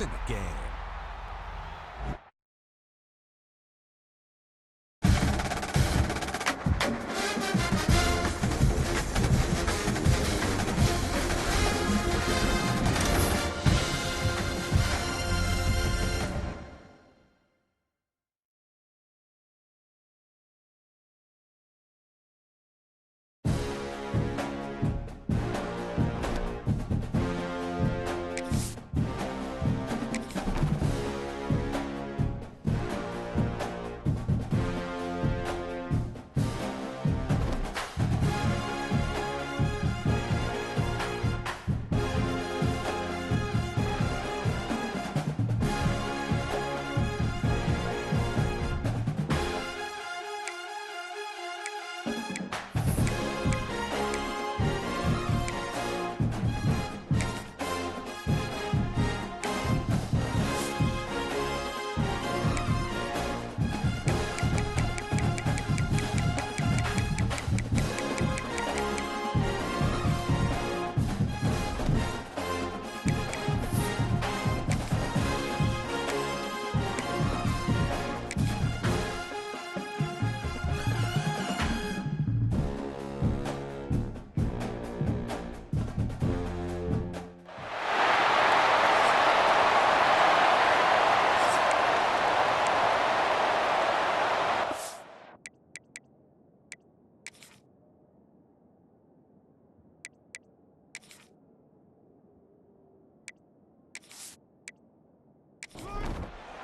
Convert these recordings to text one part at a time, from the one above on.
in the game.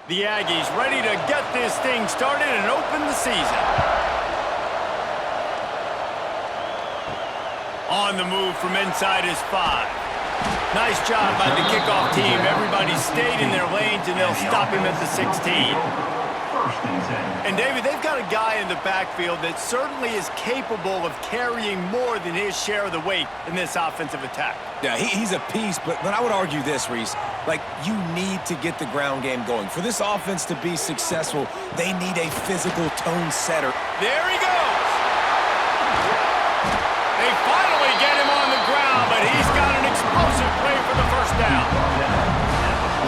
The Aggies ready to get this thing started and open the season. On the move from inside his 5. Nice job by the kickoff team. Everybody stayed in their lanes, and they'll stop him at the 16. And, David, they've got a guy in the backfield that certainly is capable of carrying more than his share of the weight in this offensive attack. Yeah, he's a piece, but I would argue this, Reese. Like, you need to get the ground game going. For this offense to be successful, they need a physical tone setter. There he goes! They finally get him on the ground, but he's got an explosive play for the first down.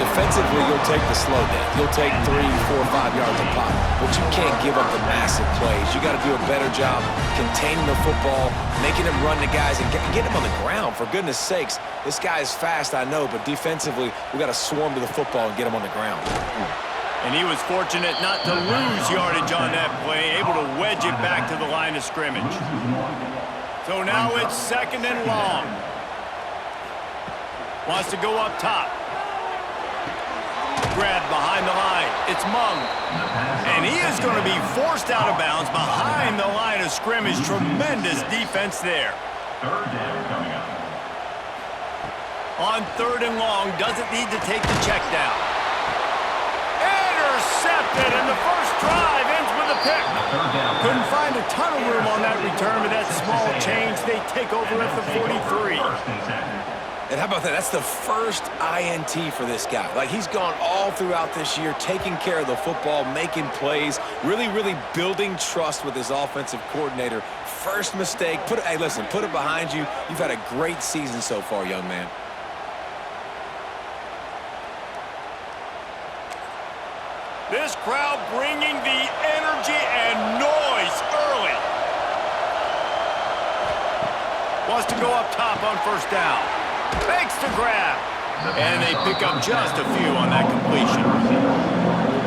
Defensively, you'll take the slow down. You'll take 3, 4, 5 yards a pop, but you can't give up the massive plays. You got to do a better job containing the football, making him run the guys, and get him on the ground. For goodness sakes, this guy is fast, I know, but defensively, we got to swarm to the football and get him on the ground. And he was fortunate not to lose yardage on that play, able to wedge it back to the line of scrimmage. So now it's 2nd and long. Wants to go up top. Grab behind the line. It's Mung. And he is going to be forced out of bounds behind the line of scrimmage. Tremendous defense there. Third down coming up. On 3rd and long, doesn't need to take the check down. Intercepted, and the first drive ends with a pick. Couldn't find a ton of room on that return, but that small change, they take over at the 43. And how about that? That's the first INT for this guy. Like, he's gone all throughout this year, taking care of the football, making plays, really building trust with his offensive coordinator. First mistake. Hey, listen, put it behind you. You've had a great season so far, young man. This crowd bringing the energy and noise early. Wants to go up top on first down. Makes the grab. And they pick up just a few on that completion.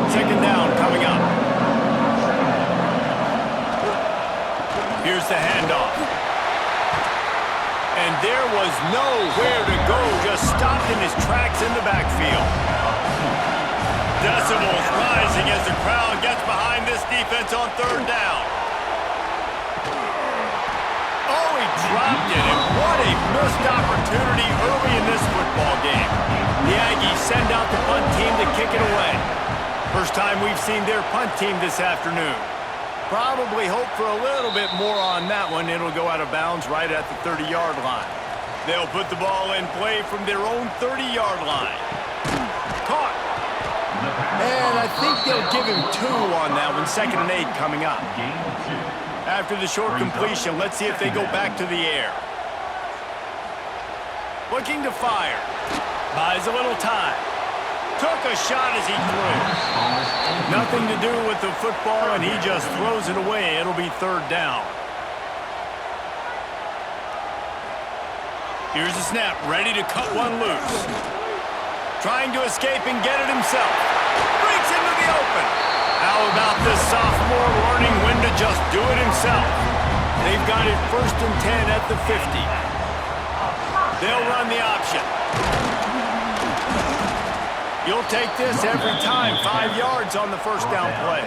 2nd down coming up. Here's the handoff. And there was nowhere to go. Just stopped in his tracks in the backfield. Decibels rising as the crowd gets behind this defense on 3rd down. Oh, he dropped it, and what a missed opportunity early in this football game. The Aggies send out the punt team to kick it away. First time we've seen their punt team this afternoon. Probably hope for a little bit more on that one. It'll go out of bounds right at the 30-yard line. They'll put the ball in play from their own 30-yard line. Caught. And I think they'll give him 2 on that one. 2nd and 8 coming up. After the short completion, let's see if they go back to the air. Looking to fire. Buys a little time. Took a shot as he threw. Nothing to do with the football, and he just throws it away. It'll be third down. Here's the snap, ready to cut one loose. Trying to escape and get it himself. Breaks into the open. How about this sophomore learning when to just do it himself? They've got it 1st and 10 at the 50. They'll run the option. You'll take this every time. 5 yards on the first down play.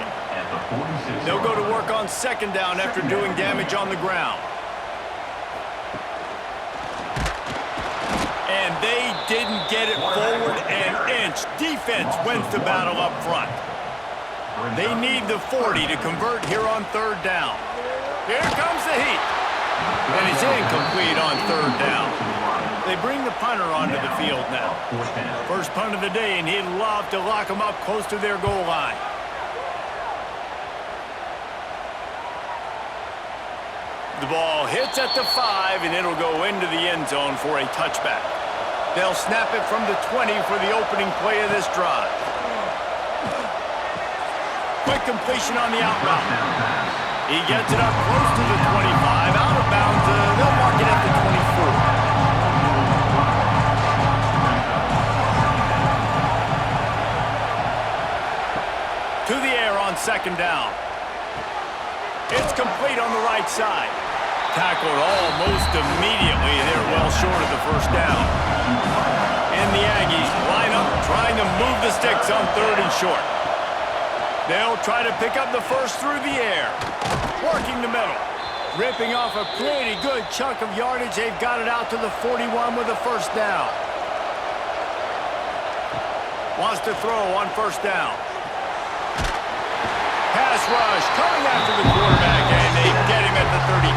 They'll go to work on second down after doing damage on the ground. And they didn't get it forward an inch. Defense wins the battle up front. They need the 40 to convert here on third down. Here comes the heat. And it's incomplete on third down. They bring the punter onto the field now. First punt of the day, and he'd love to lock them up close to their goal line. The ball hits at the 5, and it'll go into the end zone for a touchback. They'll snap it from the 20 for the opening play of this drive. Quick completion on the out route. He gets it up close to the 25, out of bounds. They'll mark it at the 24. To the air on second down. It's complete on the right side. Tackled almost immediately. They're well short of the first down. And the Aggies line up trying to move the sticks on third and short. They'll try to pick up the first through the air. Working the middle. Ripping off a pretty good chunk of yardage. They've got it out to the 41 with a first down. Wants to throw on first down. Pass rush coming after the quarterback, and they get him at the 32.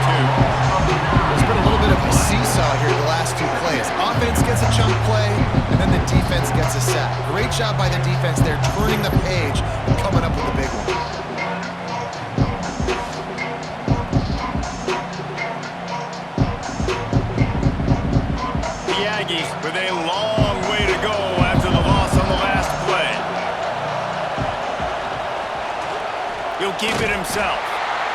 There's been a little bit of a seesaw here the last 2 plays. Offense gets a chunk play, and then the defense gets a sack. Great job by the defense there, turning the page and coming up with a big one. The Aggies with a long way to go after the loss on the last play. He'll keep it himself.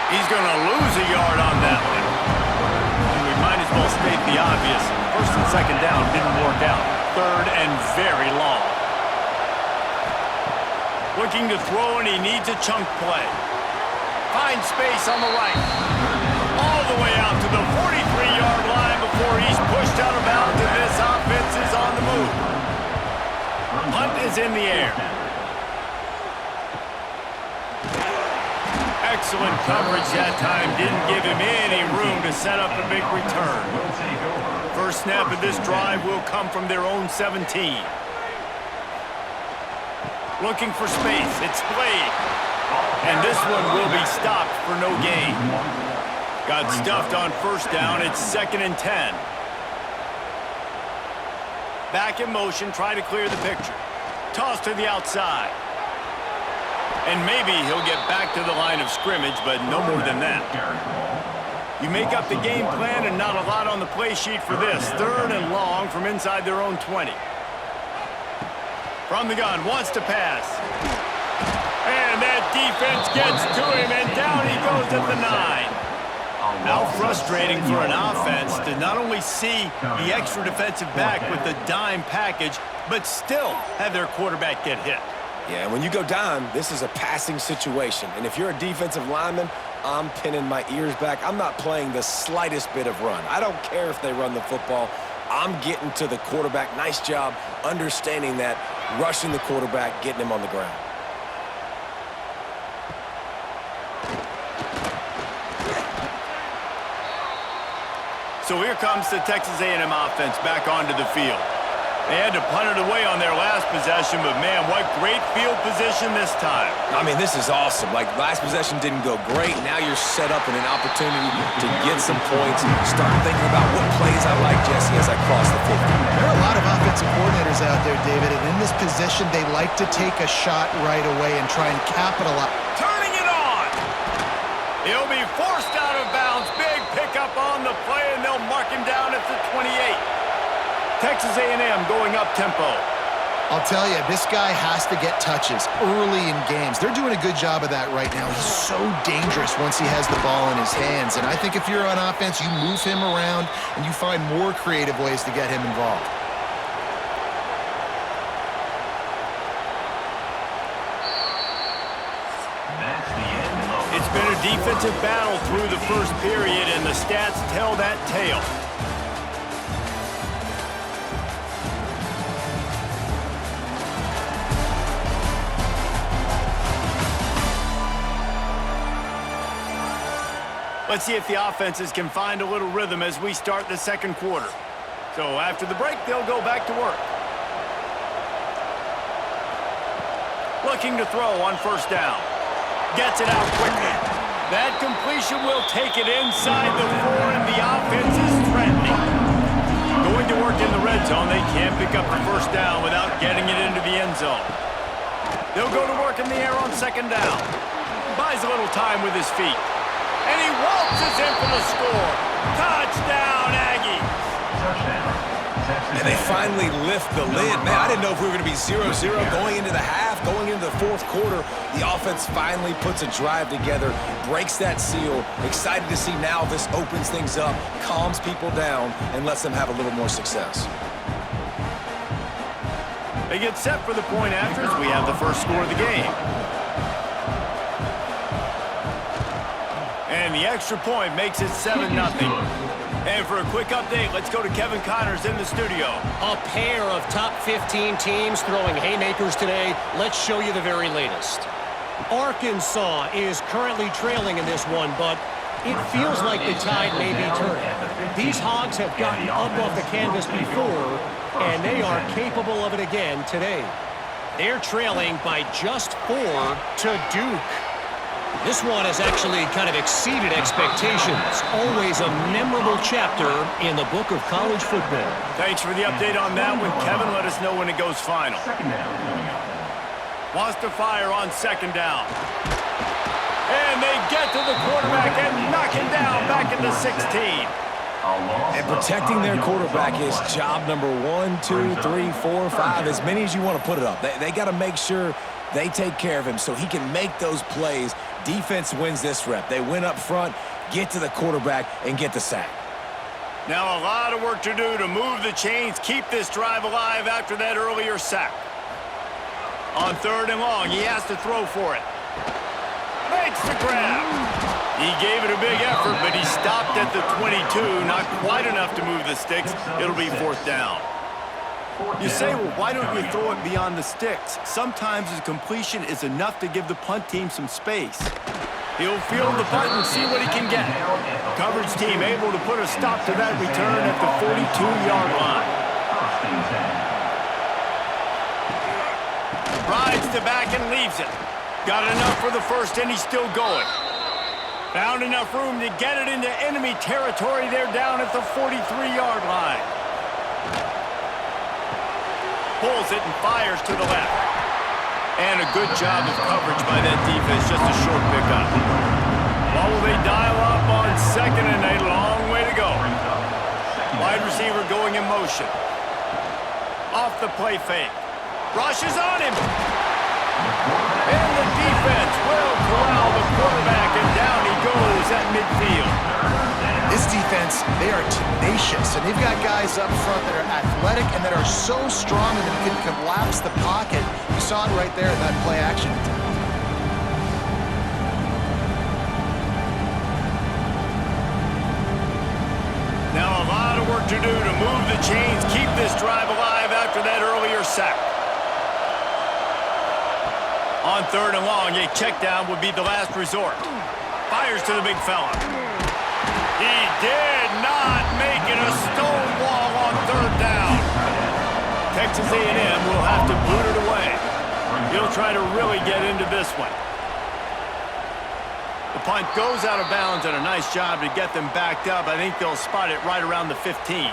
He's going to lose a yard on that one. And we might as well state the obvious. First and second down didn't work out. Third and very long. Looking to throw, and he needs a chunk play. Finds space on the right. All the way out to the 43-yard line before he's pushed out of bounds, and this offense is on the move. Punt is in the air. Excellent coverage that time. Didn't give him any room to set up a big return. First snap of this drive will come from their own 17. Looking for space. It's Blade. And this one will be stopped for no gain. Got stuffed on first down. It's 2nd and 10. Back in motion. Try to clear the picture. Toss to the outside. And maybe he'll get back to the line of scrimmage, but no more than that. You make up the game plan and not a lot on the play sheet for this. 3rd and long from inside their own 20. From the gun, wants to pass. And that defense gets to him, and down he goes at the 9. How frustrating for an offense to not only see the extra defensive back with the dime package, but still have their quarterback get hit. Yeah, when you go dime, this is a passing situation. And if you're a defensive lineman, I'm pinning my ears back. I'm not playing the slightest bit of run. I don't care if they run the football. I'm getting to the quarterback. Nice job understanding that, rushing the quarterback, getting him on the ground. So here comes the Texas A&M offense back onto the field. They had to punt it away on their last possession, but man, what great field position this time. I mean, this is awesome. Like, last possession didn't go great. Now you're set up in an opportunity to get some points. Start thinking about what plays I like, Jesse, as I cross the 50. There are a lot of offensive coordinators out there, David, and in this position, they like to take a shot right away and try and capitalize. Turning it on! He'll be forced out of bounds. Big pickup on the play, and they'll mark him down at the 28. Texas A&M going up tempo. I'll tell you, this guy has to get touches early in games. They're doing a good job of that right now. He's so dangerous once he has the ball in his hands. And I think if you're on offense, you move him around and you find more creative ways to get him involved. It's been a defensive battle through the first period, and the stats tell that tale. Let's see if the offenses can find a little rhythm as we start the second quarter. So after the break, they'll go back to work. Looking to throw on first down. Gets it out quickly. That completion will take it inside the 4, and the offense is threatening. Going to work in the red zone, they can't pick up the first down without getting it into the end zone. They'll go to work in the air on second down. Buys a little time with his feet. And he waltzes in for the score. Touchdown, Aggies. And they finally lift the lid. Man, I didn't know if we were going to be 0-0 going into the half, going into the fourth quarter. The offense finally puts a drive together, breaks that seal. Excited to see now this opens things up, calms people down, and lets them have a little more success. They get set for the point after as we have the first score of the game. And the extra point makes it 7-0. And for a quick update, let's go to Kevin Connors in the studio. A pair of top 15 teams throwing haymakers today. Let's show you the very latest. Arkansas is currently trailing in this one, but it feels like the tide may be turning. These Hogs have gotten up off the canvas before, and they are capable of it again today. They're trailing by just 4 to Duke. This one has actually kind of exceeded expectations. Always a memorable chapter in the book of college football. Thanks for the update on that one, Kevin. Let us know when it goes final. Wants to fire on second down. And they get to the quarterback and knock him down back into 16. And protecting their quarterback is job number 1, 2, 3, 4, 5, as many as you want to put it up. They got to make sure they take care of him so he can make those plays. Defense wins this rep. They win up front, get to the quarterback, and get the sack. Now a lot of work to do to move the chains, keep this drive alive after that earlier sack. On third and long, he has to throw for it. Makes the grab. He gave it a big effort, but he stopped at the 22. Not quite enough to move the sticks. It'll be fourth down. You say, well, why don't you throw it beyond the sticks? Sometimes the completion is enough to give the punt team some space. He'll field the punt and see what he can get. Coverage team able to put a stop to that return at the 42-yard line. Rides the back and leaves it. Got enough for the first, and he's still going. Found enough room to get it into enemy territory. They're down at the 43-yard line. Pulls it and fires to the left. And a good job of coverage by that defense, just a short pickup. Well, will they dial up on second, and a long way to go. Wide receiver going in motion. Off the play fake. Rushes on him. And the defense will corral the quarterback, and down he goes at midfield. This defense, they are tenacious, and they've got guys up front that are athletic and that are so strong that they can collapse the pocket. You saw it right there in that play action. Now a lot of work to do to move the chains, keep this drive alive after that earlier sack. On third and long, a check down would be the last resort. Fires to the big fella. He did not make it a stone wall on third down. Texas A&M will have to boot it away. He'll try to really get into this one. The punt goes out of bounds, and a nice job to get them backed up. I think they'll spot it right around the 15.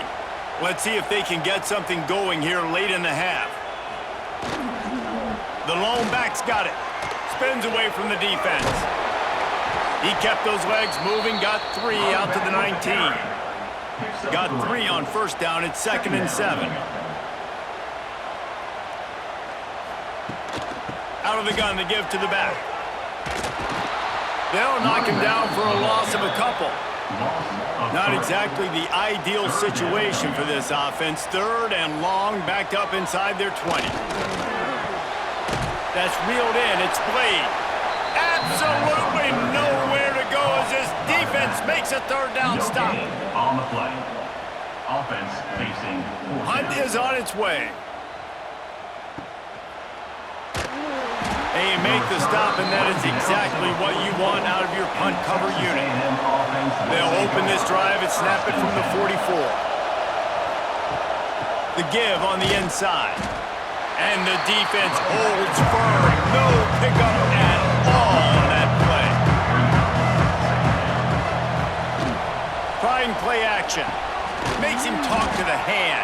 Let's see if they can get something going here late in the half. The lone back's got it. Spins away from the defense. He kept those legs moving, got 3 out to the 19. Got 3 on first down. It's 2nd and 7. out of the gun to give to the back. They'll knock him down for a loss of a couple. Not exactly the ideal situation for this offense. 3rd and long, backed up inside their 20. That's reeled in. It's played. Absolutely nowhere to go as this defense makes a 3rd down stop. On the play. Offense facing 4th Hunt down. is on its way. They make the stop, and that is exactly what you want out of your punt cover unit. They'll open this drive and snap it from the 44. The give on the inside. And the defense holds firm. No pickup at all on that play. Trying play action. Makes him talk to the hand.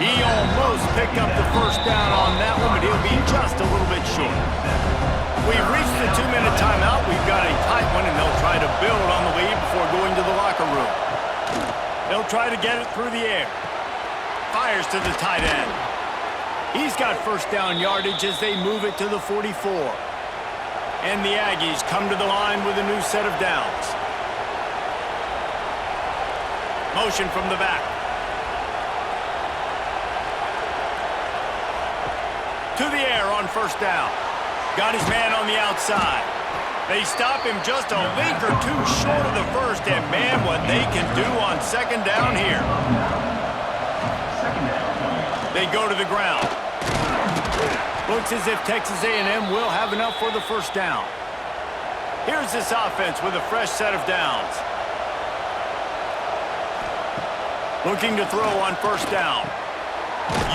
He almost picked up the 1st down on that one, but he'll be just a little bit short. We've reached the 2-minute timeout. We've got a tight one, and they'll try to build on the lead before going to the locker room. They'll try to get it through the air. Fires to the tight end. He's got 1st down yardage as they move it to the 44. And the Aggies come to the line with a new set of downs. Motion from the back. To the air on 1st down. Got his man on the outside. They stop him just a link or two short of the 1st, and man, what they can do on 2nd down here. They go to the ground. Looks as if Texas A&M will have enough for the 1st down. Here's this offense with a fresh set of downs. Looking to throw on 1st down.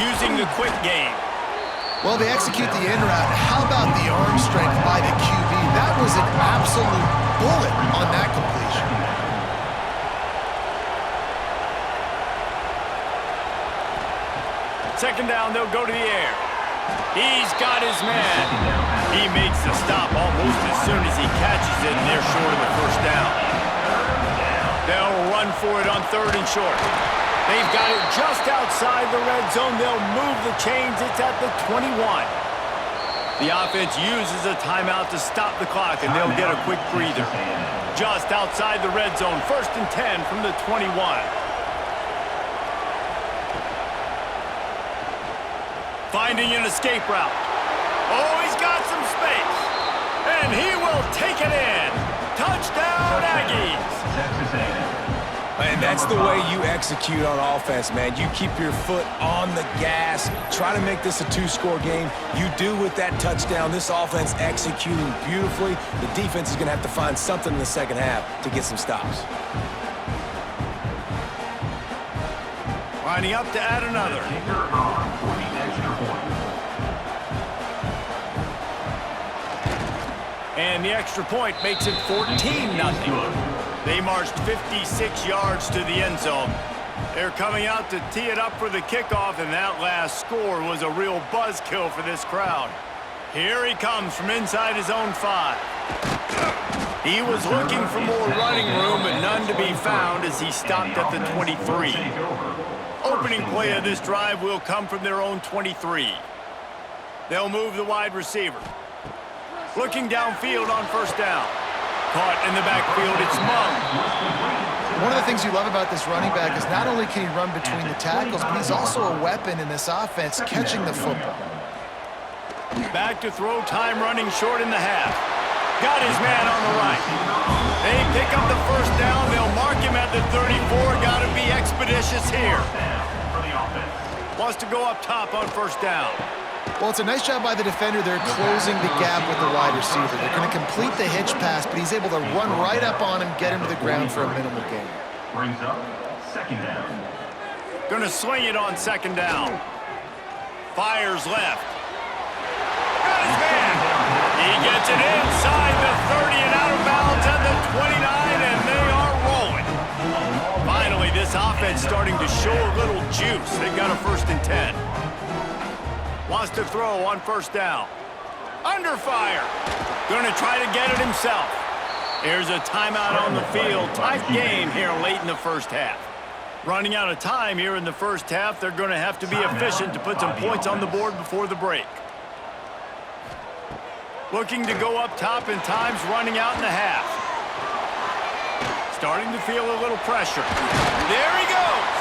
Using the quick game. Well, they execute the in route. How about the arm strength by the QB? That was an absolute bullet on that completion. 2nd down, they'll go to the air. He's got his man. He makes the stop almost as soon as he catches it, and they're short of the 1st down. They'll run for it on 3rd and short. They've got it just outside the red zone. They'll move the chains. It's at the 21. The offense uses a timeout to stop the clock, and they'll get a quick breather. Just outside the red zone. 1st and 10 from the 21. Finding an escape route. Oh, he's got some space. And he will take it in. Touchdown, Aggies. Texas A&M. And that's the way you execute on offense, man. You keep your foot on the gas. Try to make this a 2-score game. You do with that touchdown. This offense executing beautifully. The defense is going to have to find something in the 2nd half to get some stops. Lining up to add another. And the extra point makes it 14-0. They marched 56 yards to the end zone. They're coming out to tee it up for the kickoff, and that last score was a real buzzkill for this crowd. Here he comes from inside his own 5. He was looking for more running room, but none to be found as he stopped at the 23. Opening play of this drive will come from their own 23. They'll move the wide receiver. Looking downfield on 1st down. Caught in the backfield, it's Mung. One of the things you love about this running back is not only can he run between the tackles, but he's also a weapon in this offense, catching the football. Back to throw time, running short in the half. Got his man on the right. They pick up the 1st down. They'll mark him at the 34. Got to be expeditious here. Wants to go up top on 1st down. Well, it's a nice job by the defender. They're closing the gap with the wide receiver. They're going to complete the hitch pass, but he's able to run right up on him, get him to the ground for a minimal gain. Brings up 2nd down. Going to swing it on 2nd down. Fires left. Got his man. He gets it inside the 30 and out of bounds at the 29, and they are rolling. Finally, this offense starting to show a little juice. They've got a 1st and 10. Wants to throw on 1st down. Under fire. Going to try to get it himself. Here's a timeout on the field. Tight game here late in the 1st half. Running out of time here in the 1st half. They're going to have to be efficient to put some points on the board before the break. Looking to go up top and time's running out in the half. Starting to feel a little pressure. There he goes.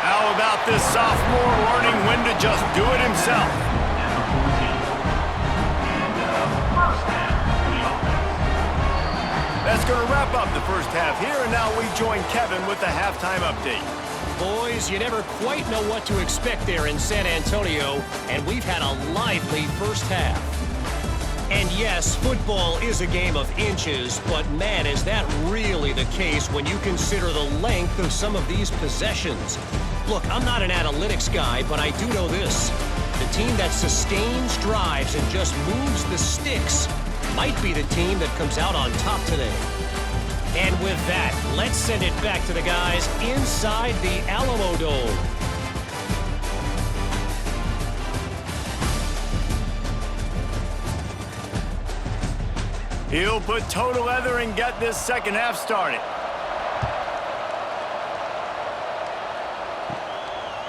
How about this sophomore learning when to just do it himself? That's going to wrap up the first half here, and now we join Kevin with the halftime update. Boys, you never quite know what to expect there in San Antonio, and we've had a lively first half. And yes, football is a game of inches, but man, is that really the case when you consider the length of some of these possessions. Look, I'm not an analytics guy, but I do know this. The team that sustains drives and just moves the sticks might be the team that comes out on top today. And with that, let's send it back to the guys inside the Alamo Dome. He'll put total leather and get this second half started.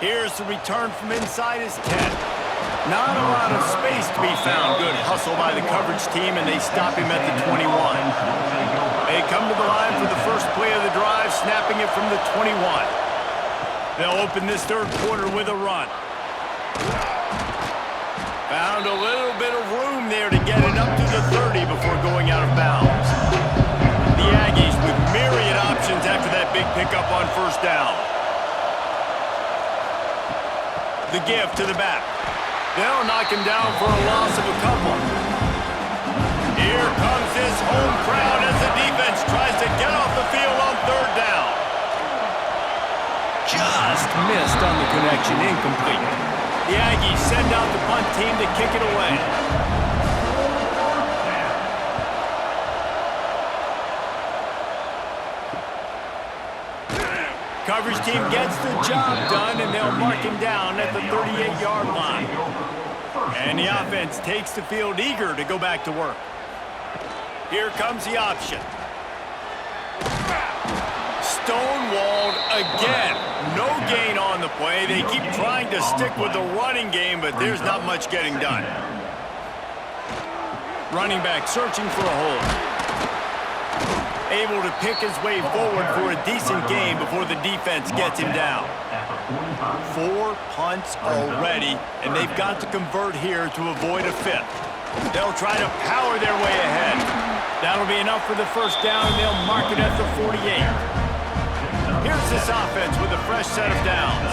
Here's the return from inside his 10. Not a lot of space to be found. Good hustle by the coverage team, and they stop him at the 21. They come to the line for the first play of the drive, snapping it from the 21. They'll open this third quarter with a run. Found a little bit of room there to get it up to the 30 before going out of bounds. The Aggies with myriad options after that big pickup on first down. The give to the back. They'll knock him down for a loss of a couple. Here comes this home crowd as the defense tries to get off the field on third down. Just missed on the connection, incomplete. The Aggies send out the punt team to kick it away. Coverage team gets the job done, and they'll mark him down at the 38-yard line. And the offense takes the field eager to go back to work. Here comes the option. Stonewalled again. No gain on the play. They keep trying to stick with the running game, but there's not much getting done. Running back searching for a hole. Able to pick his way forward for a decent gain before the defense gets him down. 4 punts already, and they've got to convert here to avoid a fifth. They'll try to power their way ahead. That'll be enough for the first down, and they'll mark it at the 48. Here's this offense with a fresh set of downs.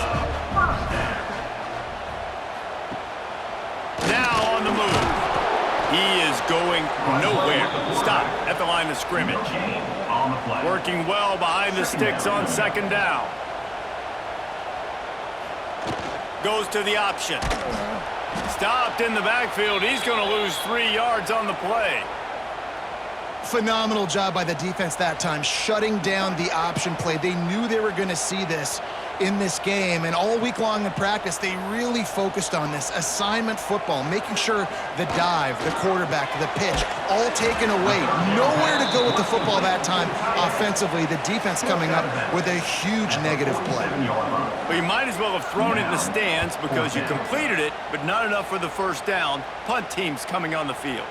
Now on the move. He is going nowhere. Stop at the line of scrimmage. Working well behind the sticks on second down. Goes to the option. Stopped in the backfield. He's going to lose 3 yards on the play. Phenomenal job by the defense that time, shutting down the option play. They knew they were going to see this in this game, and all week long in practice, they really focused on this assignment football, making sure the dive, the quarterback, the pitch, all taken away. Nowhere to go with the football that time offensively. The defense coming up with a huge negative play. Well, you might as well have thrown it in the stands because you completed it, but not enough for the first down. Punt team's coming on the field.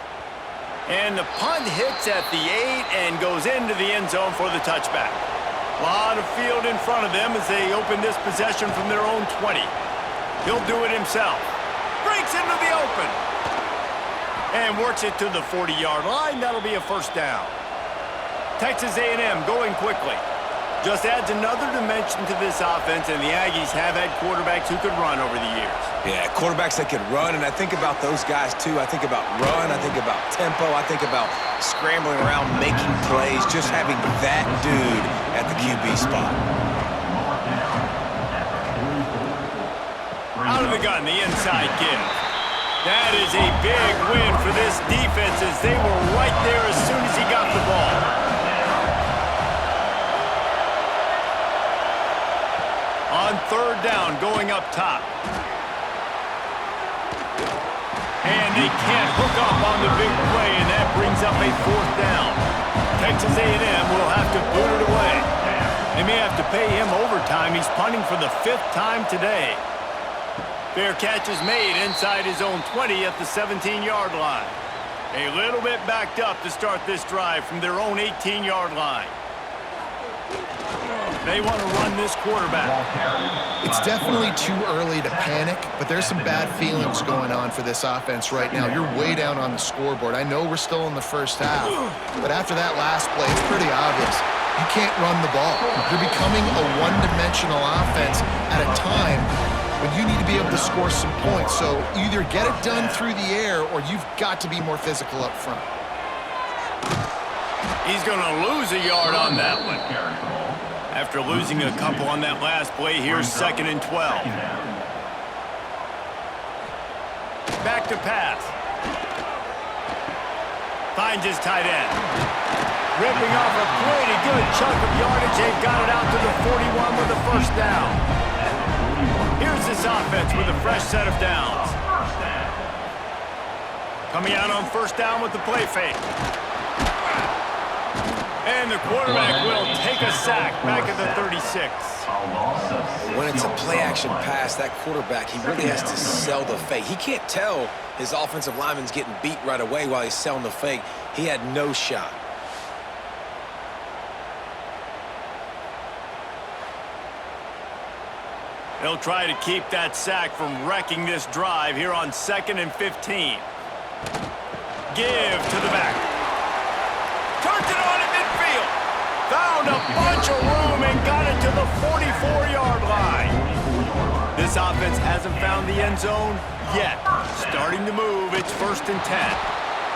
And the punt hits at the 8 and goes into the end zone for the touchback. A lot of field in front of them as they open this possession from their own 20. He'll do it himself. Breaks into the open. And works it to the 40-yard line. That'll be a first down. Texas A&M going quickly. Just adds another dimension to this offense, and the Aggies have had quarterbacks who could run over the years. Yeah, quarterbacks that could run, and I think about those guys too. I think about run, I think about tempo, I think about scrambling around, making plays, just having that dude at the QB spot. Out of the gun, the inside give. That is a big win for this defense as they were right there as soon as he got the ball. On third down, going up top. And they can't hook up on the big play, and that brings up a fourth down. Texas A&M will have to boot it away. They may have to pay him overtime. He's punting for the 5th time today. Fair catch is made inside his own 20 at the 17-yard line. A little bit backed up to start this drive from their own 18-yard line. They want to run this quarterback. It's definitely too early to panic, but there's some bad feelings going on for this offense right now. You're way down on the scoreboard. I know we're still in the first half, but after that last play, it's pretty obvious. You can't run the ball. You're becoming a one-dimensional offense at a time when you need to be able to score some points. So either get it done through the air or you've got to be more physical up front. He's going to lose a yard on that one. After losing a couple on that last play, here's 2nd and 12. Back to pass. Finds his tight end. Ripping off a pretty good chunk of yardage. They've got it out to the 41 with a first down. Here's this offense with a fresh set of downs. Coming out on first down with the play fake. And the quarterback will take a sack back at the 36. When it's a play-action pass, that quarterback, he really has to sell the fake. He can't tell his offensive lineman's getting beat right away while he's selling the fake. He had no shot. They'll try to keep that sack from wrecking this drive here on 2nd and 15. Give to the back. Turns it on at midfield. Found a bunch of room and got it to the 44-yard line. This offense hasn't found the end zone yet. Starting to move, it's 1st and 10.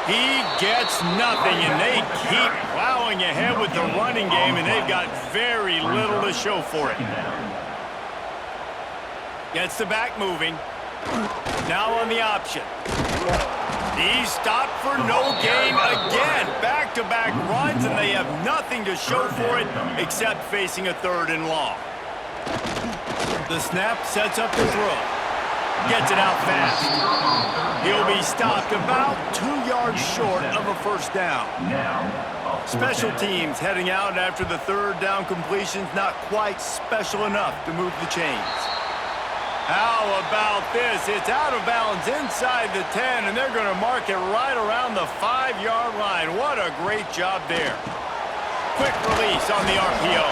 He gets nothing, and they keep plowing ahead with the running game, and they've got very little to show for it. Gets the back moving. Now on the option. He stopped for no gain again. Back-to-back runs, and they have nothing to show for it except facing a 3rd and long. The snap sets up the throw. Gets it out fast. He'll be stopped about 2 yards short of a first down. Special teams heading out after the 3rd down completion's not quite special enough to move the chains. How about this? It's out of bounds inside the 10, and they're going to mark it right around the 5-yard line. What a great job there. Quick release on the RPO.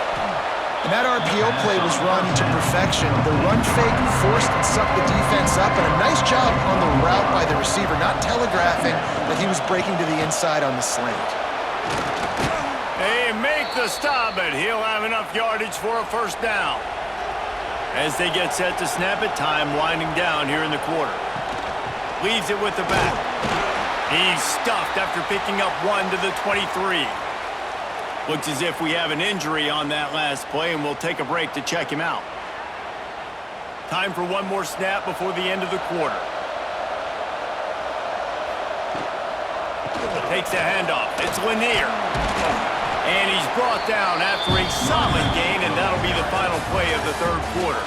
And that RPO play was run to perfection. The run fake forced and sucked the defense up, and a nice job on the route by the receiver, not telegraphing that he was breaking to the inside on the slant. They make the stop, but he'll have enough yardage for a first down. As they get set to snap it, time winding down here in the quarter. Leaves it with the back. He's stuffed after picking up 1 to the 23. Looks as if we have an injury on that last play, and we'll take a break to check him out. Time for one more snap before the end of the quarter. Takes the handoff. It's Lanier. And he's brought down after a solid gain, and that'll be the final play of the 3rd quarter.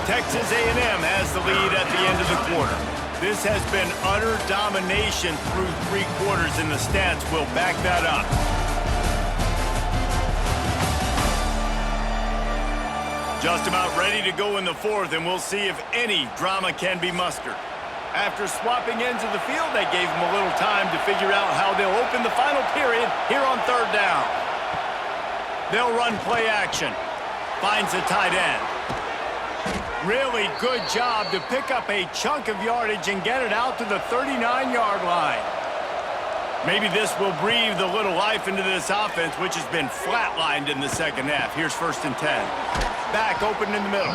Texas A&M has the lead at the end of the quarter. This has been utter domination through 3 quarters, and the stats will back that up. Just about ready to go in the 4th, and we'll see if any drama can be mustered. After swapping ends of the field, they gave him a little time to figure out how they'll open the final period here on 3rd down. They'll run play action. Finds the tight end. Really good job to pick up a chunk of yardage and get it out to the 39-yard line. Maybe this will breathe a little life into this offense, which has been flatlined in the 2nd half. Here's 1st and 10. Back open in the middle.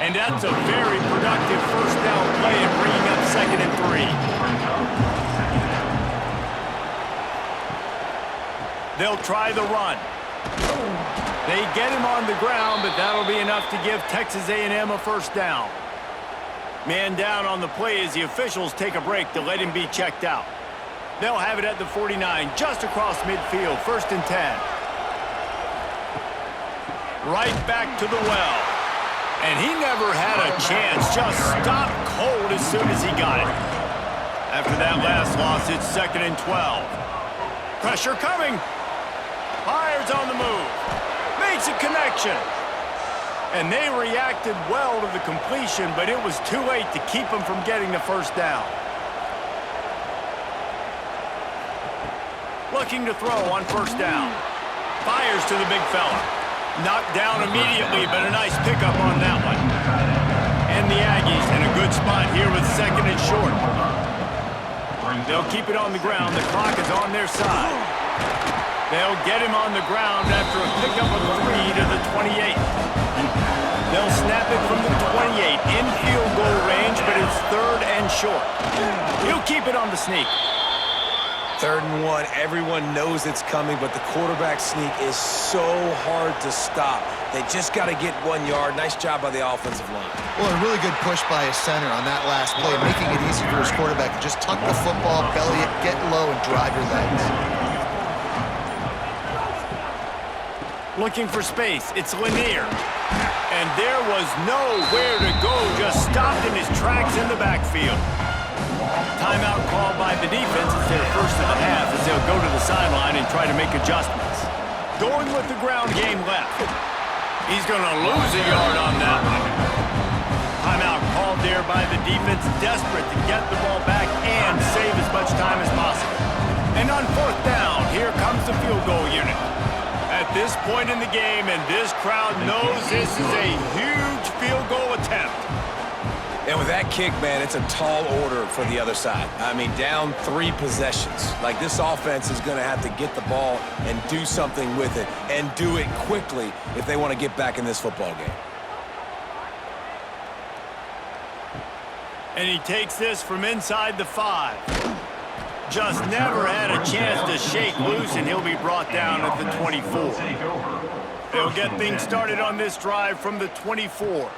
And that's a very productive first down play and bringing up 2nd and 3. They'll try the run. They get him on the ground, but that'll be enough to give Texas A&M a first down. Man down on the play as the officials take a break to let him be checked out. They'll have it at the 49, just across midfield, 1st and 10. Right back to the well. And he never had a chance, just stopped cold as soon as he got it. After that last loss, it's 2nd and 12. Pressure coming. Fires on the move. Makes a connection. And they reacted well to the completion, but it was too late to keep them from getting the first down. looking to throw on first down. Fires to the big fella. Knocked down immediately, but a nice pickup on that one. And the Aggies in a good spot here with second and short. They'll keep it on the ground. The clock is on their side. They'll get him on the ground after a pickup of 3 to the 28. They'll snap it from the 28 in field goal range, but it's third and short. He'll keep it on the sneak. 3rd and 1, everyone knows it's coming, but the quarterback sneak is so hard to stop. They just got to get 1 yard. Nice job by the offensive line. Well, a really good push by his center on that last play, making it easy for his quarterback to just tuck the football, belly it, get low, and drive your legs. Looking for space. It's Lanier. And there was nowhere to go, just stopped in his tracks in the backfield. Timeout called by the defense. It's their first of the half as they'll go to the sideline and try to make adjustments. Going with the ground game left. He's going to lose a yard on that one. Timeout called there by the defense, desperate to get the ball back and save as much time as possible. And on fourth down, here comes the field goal unit. At this point in the game, and this crowd knows this is a huge field goal attempt. And with that kick, man, it's a tall order for the other side. I mean, down 3 possessions. Like, this offense is going to have to get the ball and do something with it, and do it quickly if they want to get back in this football game. And he takes this from inside the 5. Just never had a chance to shake loose, and he'll be brought down at the 24. They'll get things started on this drive from the 24.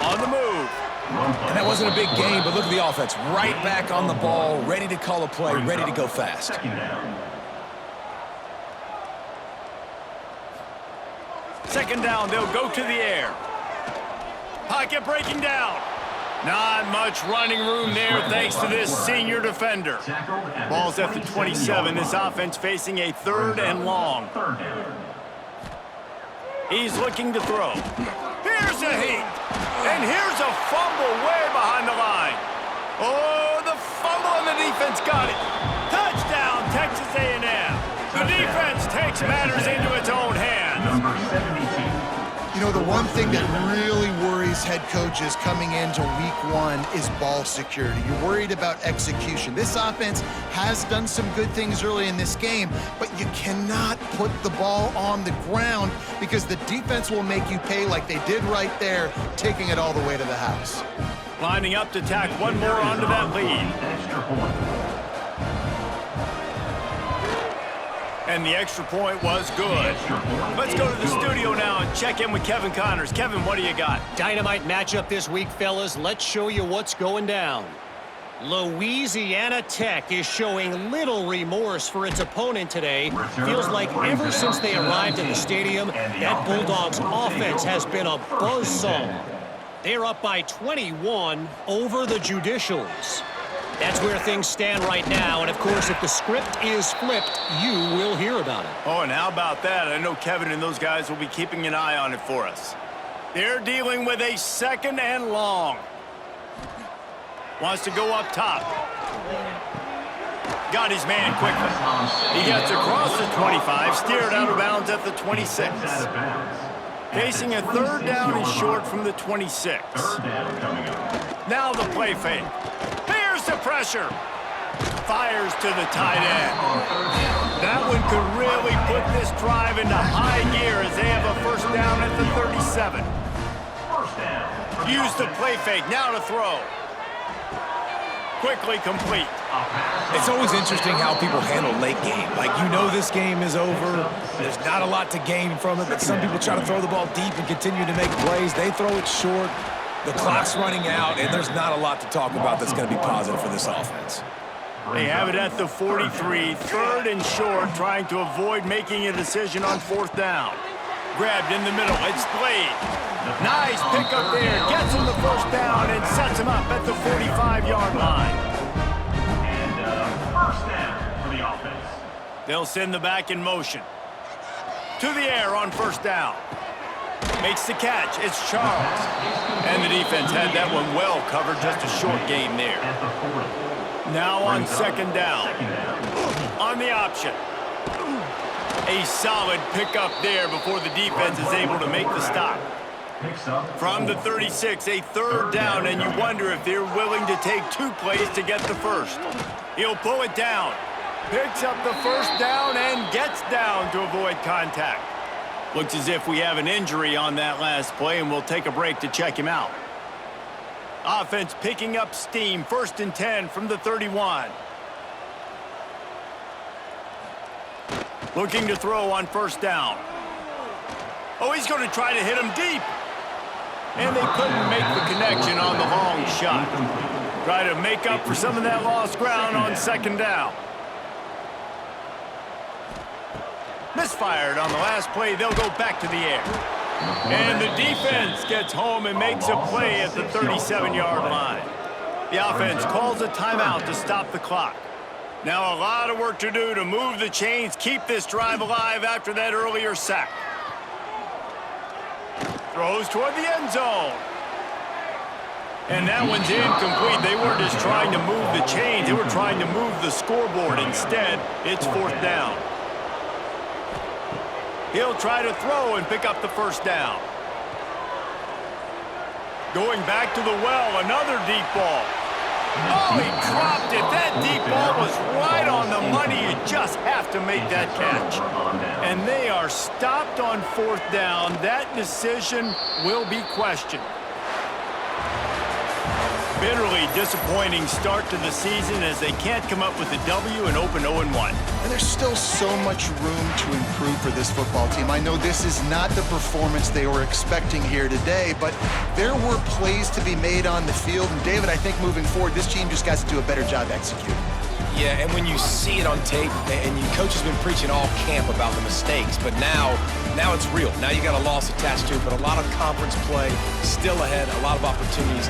On the move. And that wasn't a big gain, but look at the offense. Right back on the ball, ready to call a play, ready to go fast. Second down, they'll go to the air. Pocket breaking down. Not much running room there thanks to this senior defender. Ball's at the 27. This offense facing a 3rd and long. He's looking to throw. Here's a heat. And here's a fumble way behind the line. Oh, the fumble and the defense got it. Touchdown, Texas A&M. The defense takes matters into its own hands. Number 72. You know, the one thing that really worries head coaches coming into week 1 is ball security. You're worried about execution. This offense has done some good things early in this game, but you cannot put the ball on the ground because the defense will make you pay like they did right there, taking it all the way to the house. Lining up to tack one more onto that lead. Extra point. And the extra point was good. Let's go to the studio now and check in with Kevin Connors. Kevin, what do you got? Dynamite matchup this week, fellas. Let's show you what's going down. Louisiana Tech is showing little remorse for its opponent today. Feels like ever since they arrived in the stadium, that Bulldogs offense has been a buzzsaw. They're up by 21 over the Judicials. That's where things stand right now, and of course, if the script is flipped, you will hear about it. Oh, and how about that? I know Kevin and those guys will be keeping an eye on it for us. They're dealing with a 2nd and long. Wants to go up top. Got his man quickly. He gets across the 25, steered out of bounds at the 26. Facing a 3rd down and short from the 26. Now the play fake. Here's the pressure. Fires to the tight end. That one could really put this drive into high gear as they have a 1st down at the 37. Use the play fake. Now to throw. Quickly complete. It's always interesting how people handle late game. Like, you know this game is over. There's not a lot to gain from it, but some people try to throw the ball deep and continue to make plays. They throw it short. The clock's running out, and there's not a lot to talk about that's going to be positive for this offense. They have it at the 43, 3rd and short, trying to avoid making a decision on 4th down. Grabbed in the middle. It's Blade. Nice pickup there. Gets him the 1st down and sets him up at the 45-yard line. And 1st down for the offense. They'll send the back in motion. To the air on 1st down. Makes the catch. It's Charles. And the defense had that one well covered. Just a short gain there. Now on 2nd down. On on the option. A solid pickup there before the defense is able to make the stop. Picks up. From the 36, a third down, and you wonder if they're willing to take 2 plays to get the first. He'll pull it down, picks up the first down, and gets down to avoid contact. Looks as if we have an injury on that last play, and we'll take a break to check him out. Offense picking up steam, 1st and 10 from the 31. Looking to throw on 1st down. Oh, he's going to try to hit him deep. And they couldn't make the connection on the long shot. Try to make up for some of that lost ground on 2nd down. Misfired on the last play. They'll go back to the air. And the defense gets home and makes a play at the 37-yard line. The offense calls a timeout to stop the clock. Now a lot of work to do to move the chains, keep this drive alive after that earlier sack. Throws toward the end zone. And that one's incomplete. They weren't just trying to move the chains. They were trying to move the scoreboard. Instead, it's 4th down. He'll try to throw and pick up the 1st down. Going back to the well, another deep ball. Oh, he dropped it. That deep ball was right on the money. You just have to make that catch. And they are stopped on 4th down. That decision will be questioned. Bitterly disappointing start to the season as they can't come up with a W and open 0-1. And there's still so much room to improve for this football team. I know this is not the performance they were expecting here today, but there were plays to be made on the field. And David, I think moving forward, this team just got to do a better job executing. Yeah, and when you see it on tape, and your coach has been preaching all camp about the mistakes, but now it's real. Now you got a loss attached to it, but a lot of conference play still ahead, a lot of opportunities